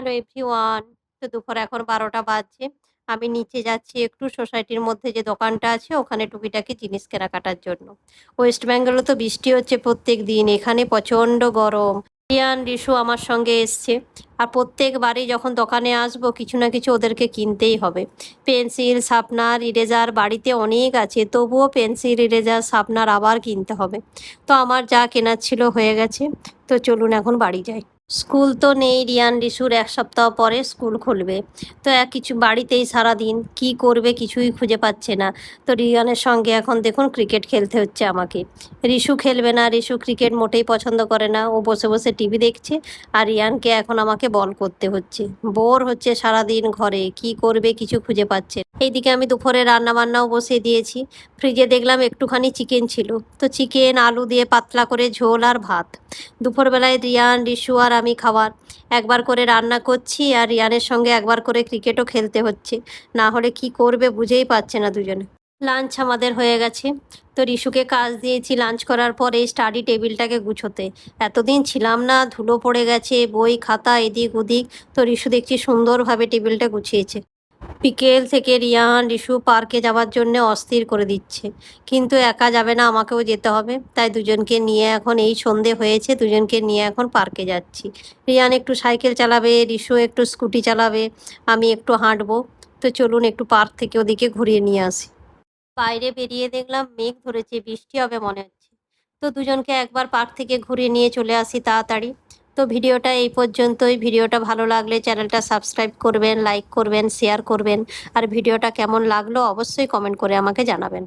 Hello everyone. তো দুপুর এখন ১২টা বাজছে। আমি নিচে যাচ্ছি একটু সোসাইটির মধ্যে যে দোকানটা আছে ওখানে টুকিটাকি জিনিস কেনাকাটার জন্য। ওয়েস্ট বেঙ্গলে তো বৃষ্টি হচ্ছে প্রত্যেকদিন। এখানে প্রচণ্ড গরম। রিয়ান, রিশু আমার সঙ্গে এসছে। আর প্রত্যেকবারই যখন দোকানে আসবো কিছু না কিছু ওদেরকে কিনতেই হবে। পেন্সিল, শার্পনার, ইরেজার বাড়িতে অনেক আছে। তবুও পেন্সিল, ইরেজার, শার্পনার আবার কিনতে হবে। তো আমার যা কেনার ছিল হয়ে গেছে। তো চলুন এখন বাড়ি যাই। স্কুল তো নেই রিয়ান, রিশুর ১ সপ্তাহ পরে স্কুল খুলবে। তো কিছু বাড়িতেই সারাদিন কী করবে কিছুই খুঁজে পাচ্ছে না। তো রিয়ানের সঙ্গে এখন দেখুন ক্রিকেট খেলতে হচ্ছে আমাকে। রিশু খেলবে না, রিশু ক্রিকেট মোটেই পছন্দ করে না। ও বসে বসে টিভি দেখছে। আর রিয়ানকে এখন আমাকে বল করতে হচ্ছে। বোর হচ্ছে সারাদিন ঘরে, কি করবে কিছু খুঁজে পাচ্ছে না। এইদিকে আমি দুপুরে রান্নাবান্নাও বসিয়ে দিয়েছি। ফ্রিজে দেখলাম একটুখানি চিকেন ছিল। তো চিকেন আলু দিয়ে পাতলা করে ঝোল আর ভাত। দুপুরবেলায় রিয়ান, রিশু আর আমি খাবার একবার করে রান্না করছি, আর রিয়ানের সঙ্গে একবার করে ক্রিকেটও খেলতে হচ্ছে। না হলে কি করবে বুঝেই পাচ্ছে না দুজনে। লাঞ্চ আমাদের হয়ে গেছে। তো রিশুকে কাজ দিয়েছি লাঞ্চ করার পরে স্টাডি টেবিলটাকে গুছোতে। এতদিন ছিলাম না, ধুলো পড়ে গেছে, বই খাতা এদিক ওদিক। তো রিশু দেখছি সুন্দরভাবে টেবিলটা গুছিয়েছে। বিকেল থেকে রিয়ান, রিশু পার্কে যাওয়ার জন্য অস্থির করে দিচ্ছে। কিন্তু একা যাবে না, আমাকেও যেতে হবে। তাই দুজনকে নিয়ে এখন এই সন্ধে হয়েছে, দুজনকে নিয়ে এখন পার্কে যাচ্ছি। রিয়ান একটু সাইকেল চালাবে, রিশু একটু স্কুটি চালাবে, আমি একটু হাঁটবো। তো চলুন একটু পার্ক থেকে ওদিকে ঘুরিয়ে নিয়ে আসি। বাইরে বেরিয়ে দেখলাম মেঘ ধরেছে, বৃষ্টি হবে মনে হচ্ছে। তো দুজনকে একবার পার্ক থেকে ঘুরিয়ে নিয়ে চলে আসি তাড়াতাড়ি। তো ভিডিওটা এই পর্যন্তই। ভিডিওটা ভালো লাগলে চ্যানেলটা সাবস্ক্রাইব করবেন, লাইক করবেন, শেয়ার করবেন। আর ভিডিওটা কেমন লাগলো অবশ্যই কমেন্ট করে আমাকে জানাবেন।